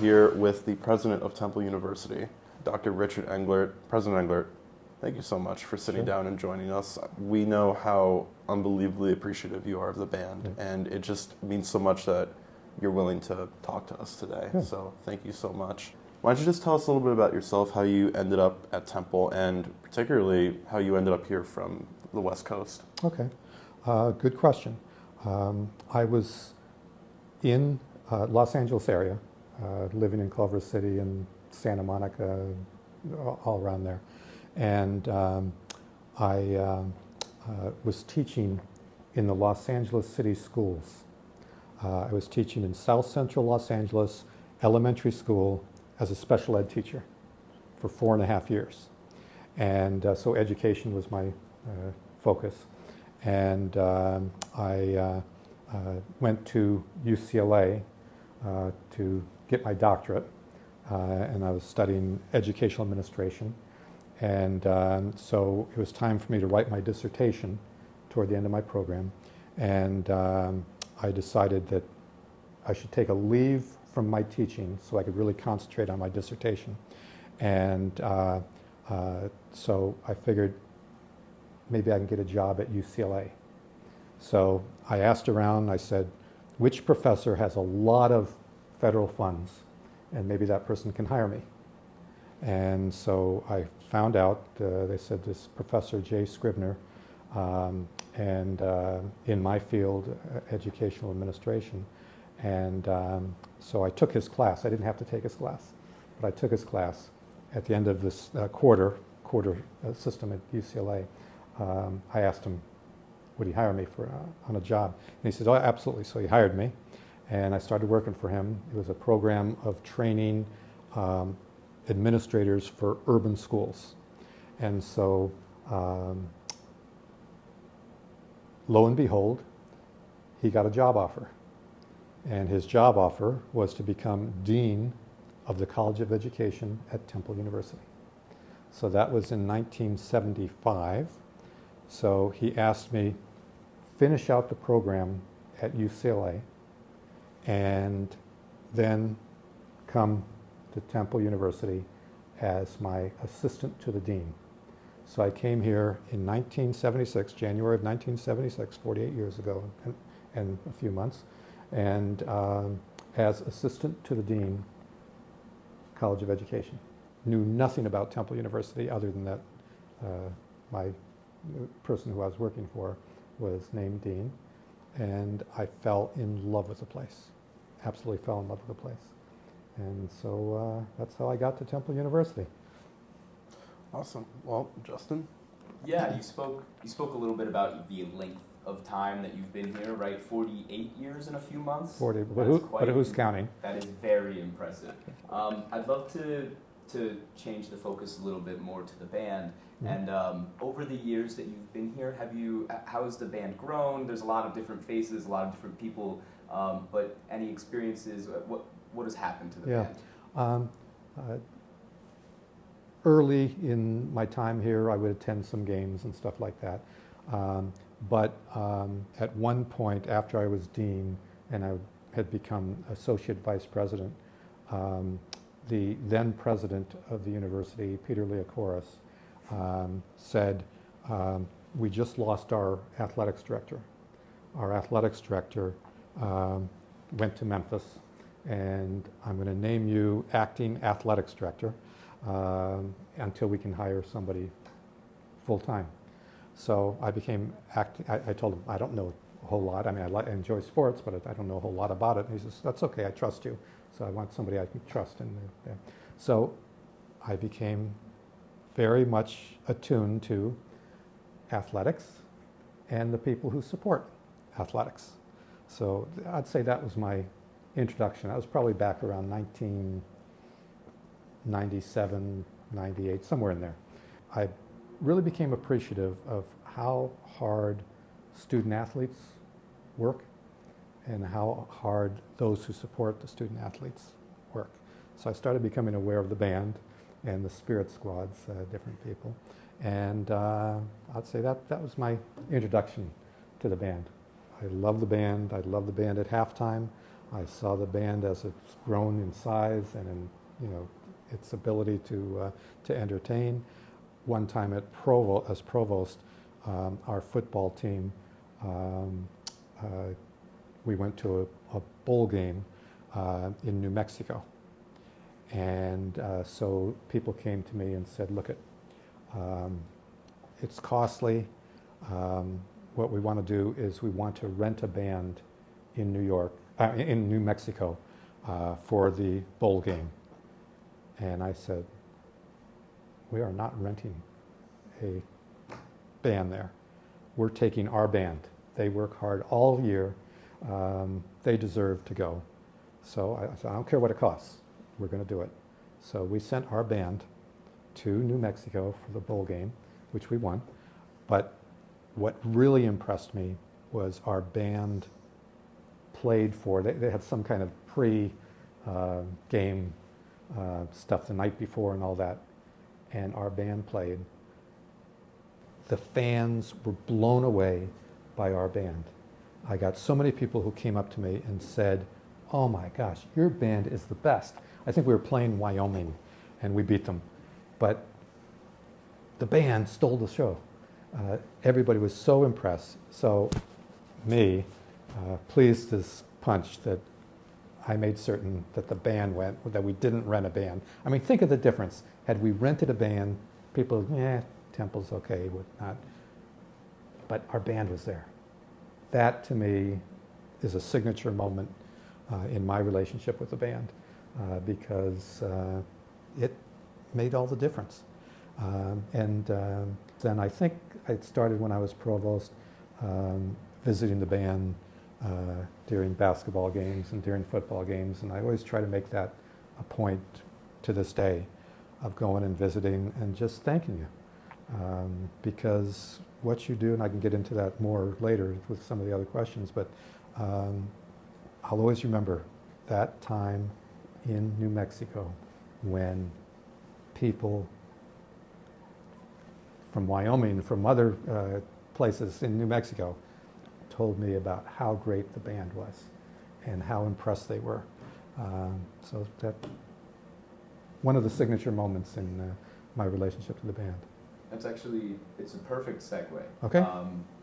here with the president of Temple University, Dr. Richard Englert. President Englert, thank you so much for sitting down and joining us. We know how unbelievably appreciative you are of the band, and it just means so much that you're willing to talk to us today. So thank you so much. Why don't you just tell us a little bit about yourself, how you ended up at Temple, and particularly how you ended up here from the West Coast? Okay, good question. I was in Los Angeles area, living in Culver City and Santa Monica, all around there. And I was teaching in the Los Angeles City schools. I was teaching in South Central Los Angeles elementary school as a special ed teacher for 4.5 years. And so education was my focus. And I went to UCLA to get my doctorate, and I was studying educational administration. And so it was time for me to write my dissertation toward the end of my program. And I decided that I should take a leave from my teaching so I could really concentrate on my dissertation. And so I figured maybe I can get a job at UCLA. So I asked around, I said, which professor has a lot of federal funds, and maybe that person can hire me. And so I found out, they said this Professor Jay Scribner, and in my field, educational administration. And so I took his class. I didn't have to take his class, but I took his class. At the end of this quarter system at UCLA, I asked him, would he hire me on a job? And he said, oh, absolutely. So he hired me, and I started working for him. It was a program of training administrators for urban schools. And so, lo and behold, he got a job offer. And his job offer was to become Dean of the College of Education at Temple University. So that was in 1975. So he asked me, finish out the program at UCLA and then come to Temple University as my assistant to the dean. So I came here in 1976, January of 1976, 48 years ago and a few months, and as assistant to the dean, College of Education. Knew nothing about Temple University other than that my person who I was working for was named dean, and I fell in love with the place. Absolutely fell in love with the place. And so that's how I got to Temple University. Awesome. Well, Justin? Yeah, you spoke a little bit about the length of time that you've been here, right? 48 years in a few months? 40, but who's counting? That is very impressive. I'd love to change the focus a little bit more to the band. And over the years that you've been here, how has the band grown? There's a lot of different faces, a lot of different people, but any experiences, what has happened to the band? Early in my time here, I would attend some games and stuff like that. But at one point, after I was dean and I had become associate vice president, the then president of the university, Peter Leokoris, said, we just lost our athletics director. Our athletics director went to Memphis, and I'm going to name you acting athletics director until we can hire somebody full-time. So I became acting. I told him, I don't know a whole lot. I mean, I enjoy sports, but I don't know a whole lot about it. And he says, that's okay, I trust you. So I want somebody I can trust. So I became very much attuned to athletics and the people who support athletics. So I'd say that was my introduction. That was probably back around 1997, 98, somewhere in there. I really became appreciative of how hard student athletes work and how hard those who support the student athletes work. So I started becoming aware of the band and the spirit squads, different people. And I'd say that was my introduction to the band. I love the band. I love the band at halftime. I saw the band as it's grown in size and in, its ability to entertain. One time as provost, our football team, we went to a bowl game in New Mexico. And so people came to me and said, look, it's costly. What we want to do is we want to rent a band in in New Mexico for the bowl game. And I said, we are not renting a band there. We're taking our band. They work hard all year. They deserve to go. So I said, I don't care what it costs. We're going to do it. So we sent our band to New Mexico for the bowl game, which we won. But what really impressed me was our band played for, they had some kind of pre-game stuff the night before and all that. And our band played. The fans were blown away by our band. I got so many people who came up to me and said, oh my gosh, your band is the best. I think we were playing Wyoming and we beat them. But the band stole the show. Everybody was so impressed. So me, pleased as punch that I made certain that the band went, that we didn't rent a band. I mean, think of the difference. Had we rented a band, people, Temple's okay, would not. But our band was there. That, to me, is a signature moment in my relationship with the band because it made all the difference. Then I think I started when I was provost, visiting the band during basketball games and during football games, and I always try to make that a point to this day of going and visiting and just thanking you. Because what you do, and I can get into that more later with some of the other questions, but I'll always remember that time in New Mexico when people from Wyoming, from other places in New Mexico, told me about how great the band was and how impressed they were. So that one of the signature moments in my relationship to the band. That's actually, it's a perfect segue. Okay.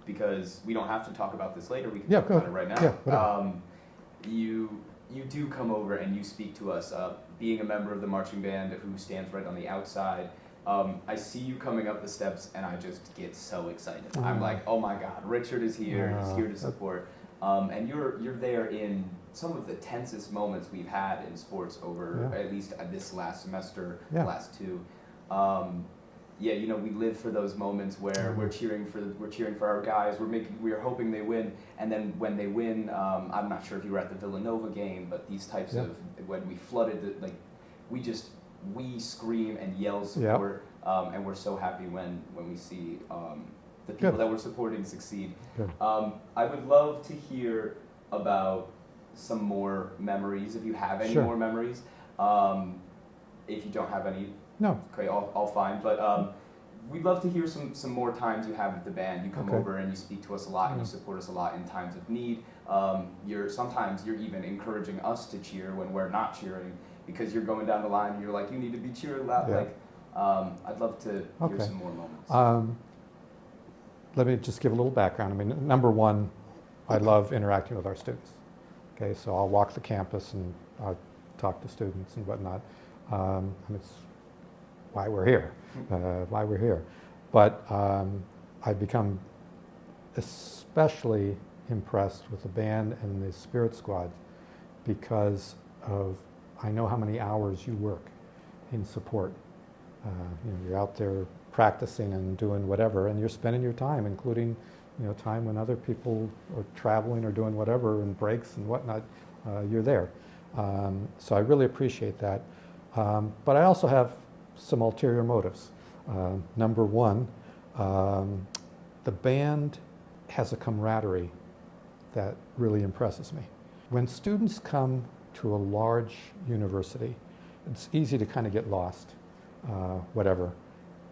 Because we don't have to talk about this later. We can Yeah, talk go about it right now. Yeah, whatever. You do come over and you speak to us. Being a member of the marching band who stands right on the outside, I see you coming up the steps and I just get so excited. I'm like, oh my God, Richard is here. He's here to support. And you're there in some of the tensest moments we've had in sports over at least this last semester, last two. We live for those moments where we're cheering for our guys. We're hoping they win, and then when they win, I'm not sure if you were at the Villanova game, but these types of when we flooded, we scream and yell support, and we're so happy when we see the people that we're supporting succeed. I would love to hear about some more memories, if you have any more memories. If you don't have any. No. Okay, all fine. But we'd love to hear some more times you have with the band. You come over and you speak to us a lot and you support us a lot in times of need. Sometimes you're even encouraging us to cheer when we're not cheering because you're going down the line and you're like, you need to be cheering loud. I'd love to hear some more moments. Let me just give a little background. I mean, number one, I love interacting with our students. Okay, so I'll walk the campus and I'll talk to students and whatnot. And it's why we're here. But I've become especially impressed with the band and the Spirit Squad because I know how many hours you work in support. You're out there practicing and doing whatever, and you're spending your time, including time when other people are traveling or doing whatever and breaks and whatnot. You're there. So I really appreciate that. But I also have some ulterior motives. Number one, the band has a camaraderie that really impresses me. When students come to a large university, it's easy to kind of get lost, whatever,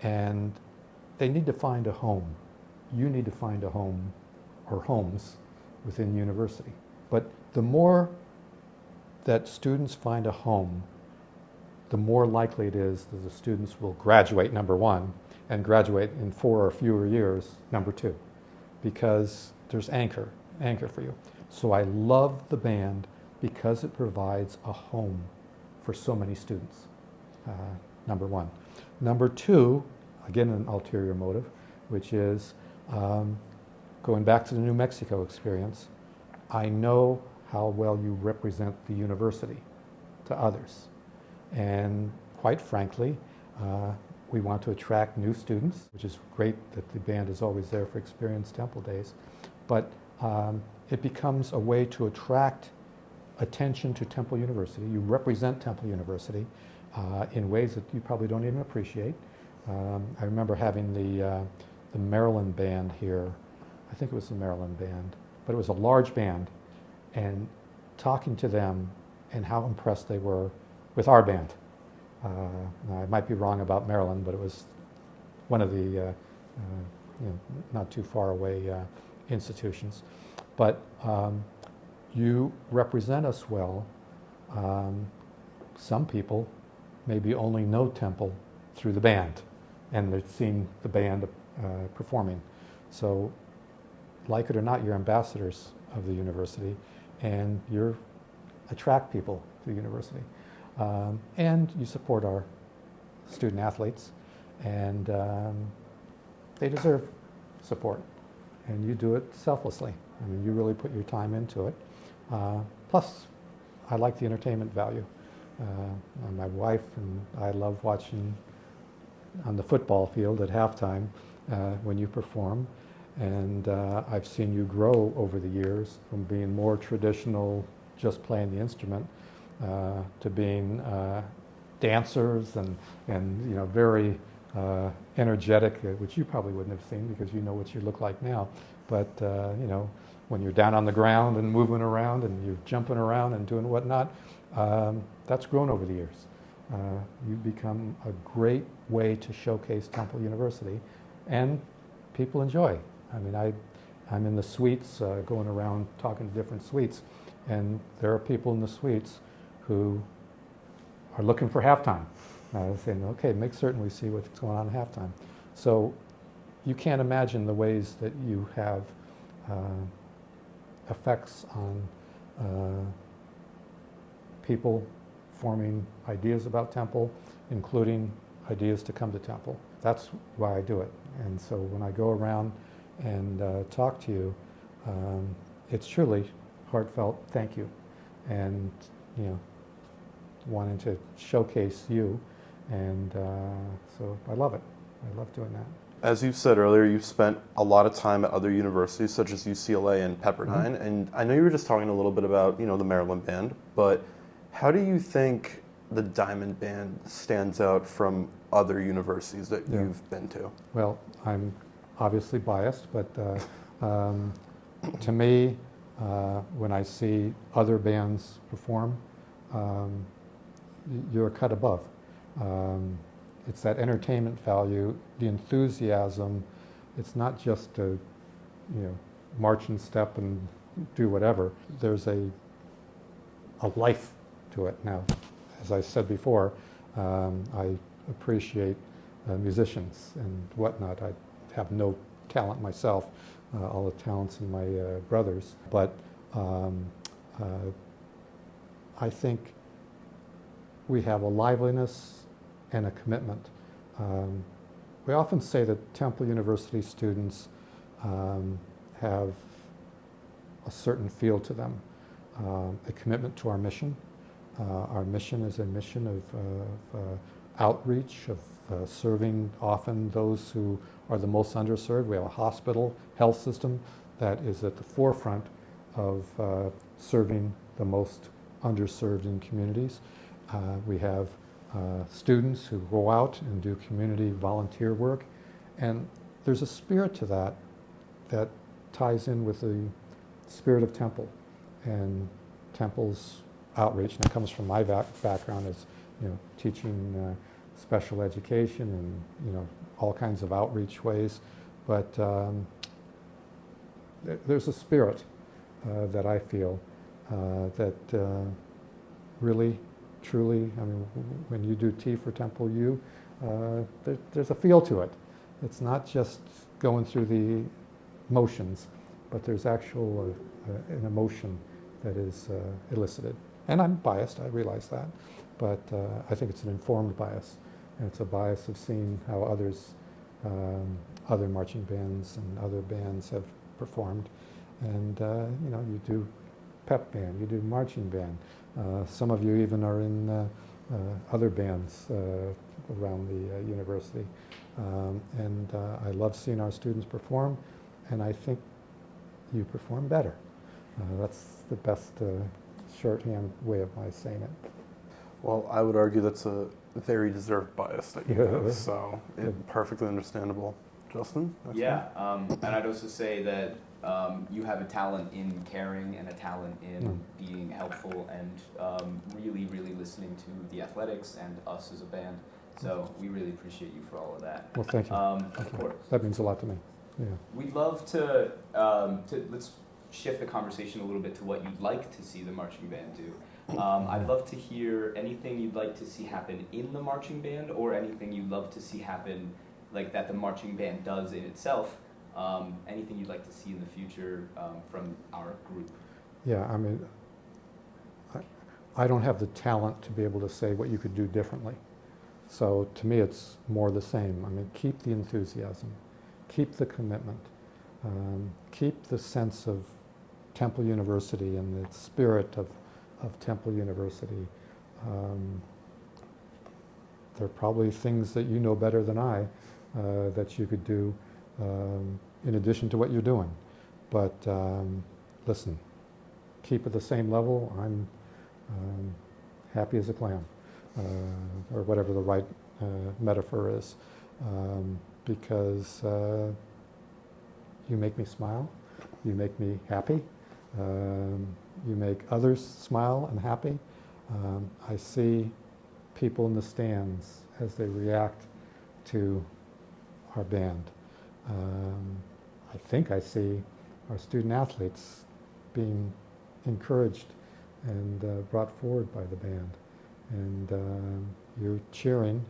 and they need to find a home. You need to find a home or homes within university. But the more that students find a home, the more likely it is that the students will graduate, number one, and graduate in 4 or fewer years, number two, because there's anchor for you. So I love the band because it provides a home for so many students, number one. Number two, again, an ulterior motive, which is going back to the New Mexico experience. I know how well you represent the university to others. And quite frankly, we want to attract new students, which is great that the band is always there for Experience Temple Days. But it becomes a way to attract attention to Temple University. You represent Temple University in ways that you probably don't even appreciate. I remember having the Maryland band here. I think it was the Maryland band, but it was a large band, and talking to them and how impressed they were with our band. Now, I might be wrong about Maryland, but it was one of the not too far away institutions. But you represent us well. Some people maybe only know Temple through the band, and they've seen the band performing. So, like it or not, you're ambassadors of the university, and you attract people to the university. And you support our student athletes, and they deserve support. And you do it selflessly. I mean, you really put your time into it. Plus, I like the entertainment value. My wife and I love watching on the football field at halftime when you perform. And I've seen you grow over the years from being more traditional, just playing the instrument, to being dancers and very energetic, which you probably wouldn't have seen because you know what you look like now. But when you're down on the ground and moving around and you're jumping around and doing whatnot, that's grown over the years. You've become a great way to showcase Temple University, and people enjoy. I mean, I'm in the suites, going around talking to different suites, and there are people in the suites who are looking for halftime, saying, okay, make certain we see what's going on at halftime. So you can't imagine the ways that you have effects on people forming ideas about Temple, including ideas to come to Temple. That's why I do it. And so when I go around and talk to you, it's truly heartfelt thank you, and wanting to showcase you, and so I love it. I love doing that. As you said earlier, you've spent a lot of time at other universities such as UCLA and Pepperdine, and I know you were just talking a little bit about the Maryland band, but how do you think the Diamond Band stands out from other universities that you've been to? Well, I'm obviously biased, but to me, when I see other bands perform, you're a cut above. It's that entertainment value, the enthusiasm. It's not just to, march and step and do whatever. There's a life to it. Now, as I said before, I appreciate musicians and whatnot. I have no talent myself, all the talents in my brothers, but I think we have a liveliness and a commitment. We often say that Temple University students have a certain feel to them, a commitment to our mission. Our mission is a mission of outreach, of serving often those who are the most underserved. We have a hospital, health system that is at the forefront of serving the most underserved in communities. We have students who go out and do community volunteer work, and there's a spirit to that that ties in with the spirit of Temple and Temple's outreach. And it comes from my background as teaching special education and all kinds of outreach ways, but there's a spirit that I feel that really, truly, I mean, when you do T for Temple U, there's a feel to it. It's not just going through the motions, but there's actual an emotion that is elicited. And I'm biased, I realize that, but I think it's an informed bias. And it's a bias of seeing how other marching bands and other bands have performed. And you know, you do pep band, you do marching band. Some of you even are in other bands around the university. And I love seeing our students perform, and I think you perform better. That's the best shorthand way of my saying it. Well, I would argue that's a very deserved bias that you have, so it's perfectly understandable. Justin? Yeah, and I'd also say that you have a talent in caring and a talent in being helpful and really, really listening to the athletics and us as a band. So we really appreciate you for all of that. Well, thank you. Of course. That means a lot to me. Yeah. We'd love to let's shift the conversation a little bit to what you'd like to see the marching band do. I'd love to hear anything you'd like to see happen in the marching band, or anything you'd love to see happen, like that the marching band does in itself. Anything you'd like to see in the future from our group. Yeah, I mean, I don't have the talent to be able to say what you could do differently. So to me, it's more the same. I mean, keep the enthusiasm, keep the commitment, keep the sense of Temple University and the spirit of Temple University. There are probably things that you know better than I that you could do in addition to what you're doing. But listen, keep at the same level. I'm happy as a clam, or whatever the right metaphor is, because you make me smile, you make me happy, you make others smile and happy. I see people in the stands as they react to our band. I think I see our student athletes being encouraged and brought forward by the band. And your cheering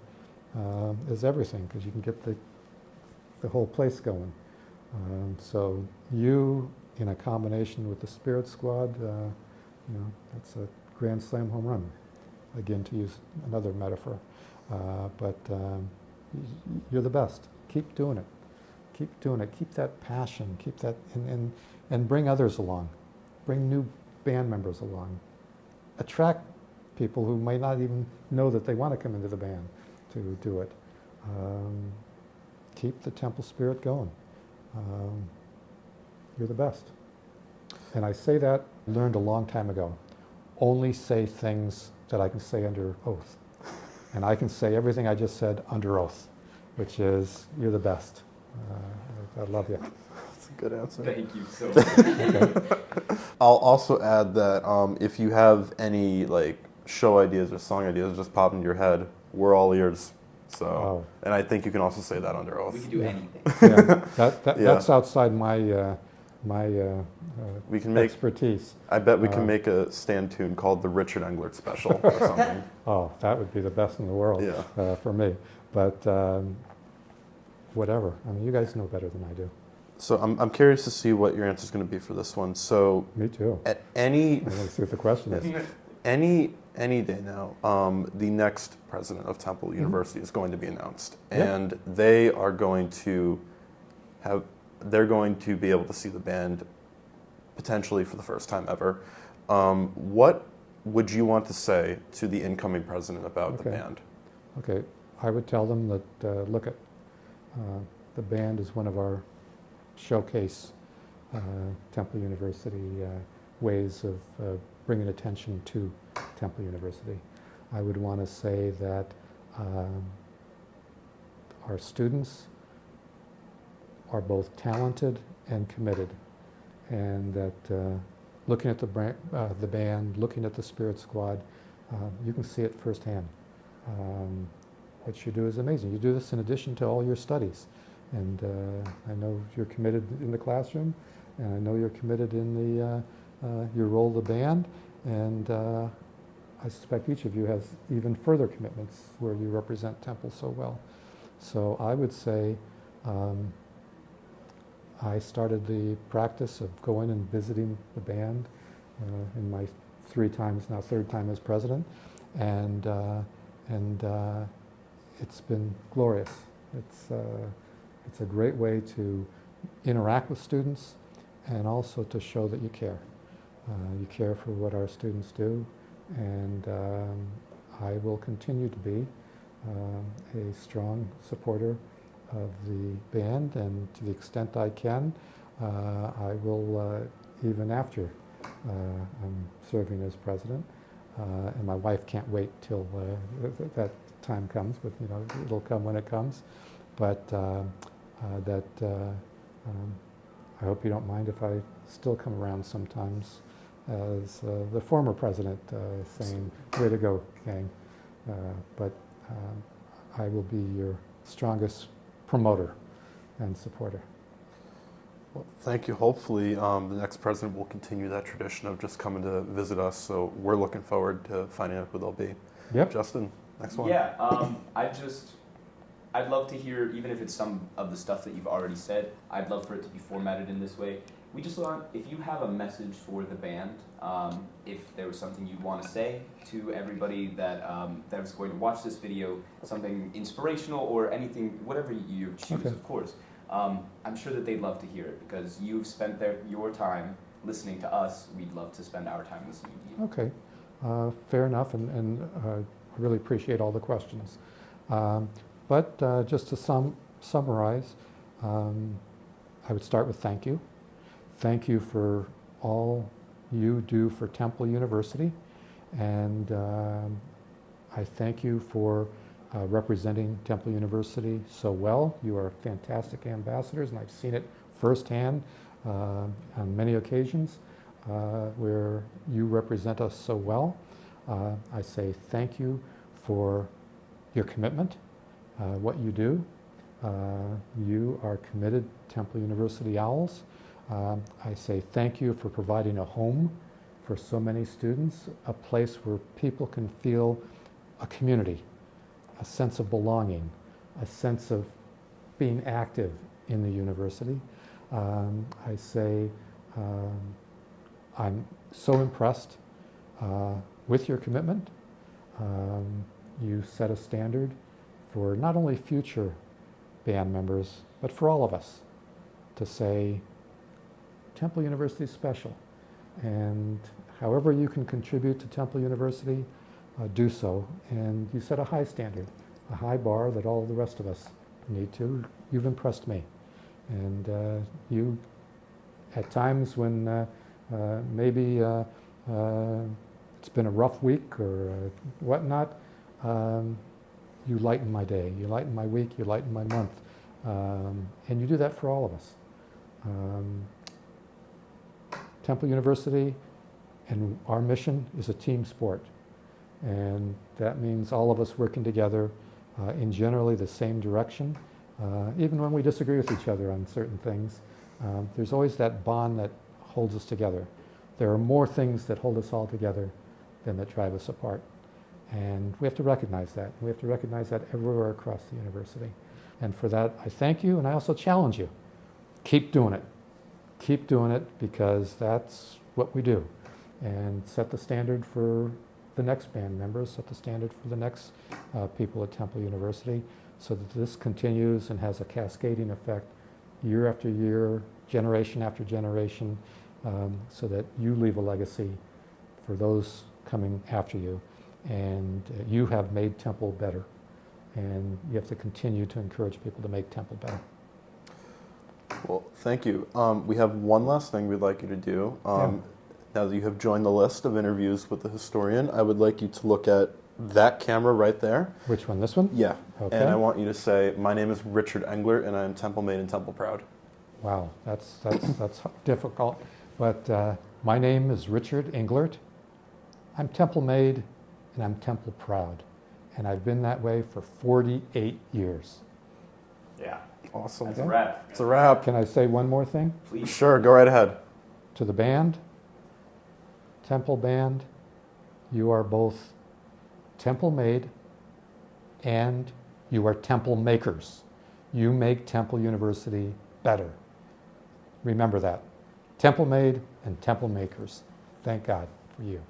is everything, because you can get the whole place going. So you, in a combination with the Spirit Squad, you know, that's a grand slam home run. Again, to use another metaphor. But you're the best. Keep doing it. Keep doing it. Keep that passion. Keep that, and bring others along. Bring new band members along. Attract people who might not even know that they want to come into the band to do it. Keep the Temple spirit going. You're the best. And I say that, learned a long time ago. Only say things that I can say under oath. And I can say everything I just said under oath, which is, you're the best. I love you. That's a good answer. Thank you so much. Okay. I'll also add that if you have any like show ideas or song ideas just pop into your head, we're all ears. So, and I think you can also say that under oath. We can do anything. Yeah, Yeah. that's outside my We can make. expertise. I bet we can make a stand tune called the Richard Englert Special or something. Oh, that would be the best in the world for me. But whatever. I mean, you guys know better than I do. So I'm curious to see what your answer is going to be for this one. So Me too. at any I want to see what the question is. any day now, the next president of Temple University is going to be announced, and they are going to they're going to be able to see the band potentially for the first time ever. What would you want to say to the incoming president about the band? Okay, I would tell them that look at the band is one of our showcase Temple University ways of bringing attention to Temple University. I would want to say that our students are both talented and committed, and that looking at the band, looking at the Spirit Squad, you can see it firsthand. What you do is amazing. You do this in addition to all your studies, and I know you're committed in the classroom, and I know you're committed in the your role of the band, and I suspect each of you has even further commitments where you represent Temple so well. So I would say I started the practice of going and visiting the band in my 3 times, now 3rd time as president, and it's been glorious. It's a great way to interact with students and also to show that you care. You care for what our students do, and I will continue to be a strong supporter of the band, and to the extent I can, I will, even after I'm serving as president, and my wife can't wait till that time comes, but you know, it'll come when it comes, but I hope you don't mind if I still come around sometimes as the former president saying, "Way to go, gang." But I will be your strongest promoter and supporter. Well, thank you. Hopefully, the next president will continue that tradition of just coming to visit us. So we're looking forward to finding out who they'll be. Yep. Justin, next one. Yeah, I'd love to hear, even if it's some of the stuff that you've already said, I'd love for it to be formatted in this way. We just want, if you have a message for the band, if there was something you'd want to say to everybody that that was going to watch this video, something inspirational or anything, whatever you choose, Okay. of course. I'm sure that they'd love to hear it because you've spent your time listening to us. We'd love to spend our time listening to you. Okay, fair enough, and I really appreciate all the questions. But just to summarize, I would start with thank you. Thank you for all you do for Temple University, and I thank you for representing Temple University so well. You are fantastic ambassadors, and I've seen it firsthand on many occasions where you represent us so well. I say thank you for your commitment, what you do. You are committed Temple University Owls. I say thank you for providing a home for so many students, a place where people can feel a community, a sense of belonging, a sense of being active in the university. I say I'm so impressed with your commitment. You set a standard for not only future band members, but for all of us to say, Temple University is special, and however you can contribute to Temple University, do so. And you set a high standard, a high bar that all the rest of us need to. You've impressed me, and you, at times when maybe it's been a rough week or whatnot, you lighten my day, you lighten my week, you lighten my month, and you do that for all of us. Temple University and our mission is a team sport, and that means all of us working together in generally the same direction, even when we disagree with each other on certain things. There's always that bond that holds us together. There are more things that hold us all together than that drive us apart, and we have to recognize that. We have to recognize that everywhere across the university, and for that I thank you, and I also challenge you. Keep doing it. Keep doing it, because that's what we do, and set the standard for the next band members, set the standard for the next people at Temple University, so that this continues and has a cascading effect year after year, generation after generation, so that you leave a legacy for those coming after you. And you have made Temple better, and you have to continue to encourage people to make Temple better. Well, thank you. We have one last thing we'd like you to do. Yeah. Now that you have joined the list of interviews with the historian, I would like you to look at that camera right there. Which one, this one? Yeah. Okay. And I want you to say, "My name is Richard Englert, and I am Temple made and Temple proud." Wow, that's difficult. But my name is Richard Englert. I'm Temple made and I'm Temple proud. And I've been that way for 48 years. Yeah, Awesome. that's a wrap. It's a wrap. Can I say one more thing? Please. Sure, go right ahead. To the band, Temple band, You are both Temple made and you are Temple makers. You make Temple University better. Remember that. Temple made and Temple makers. Thank God for you.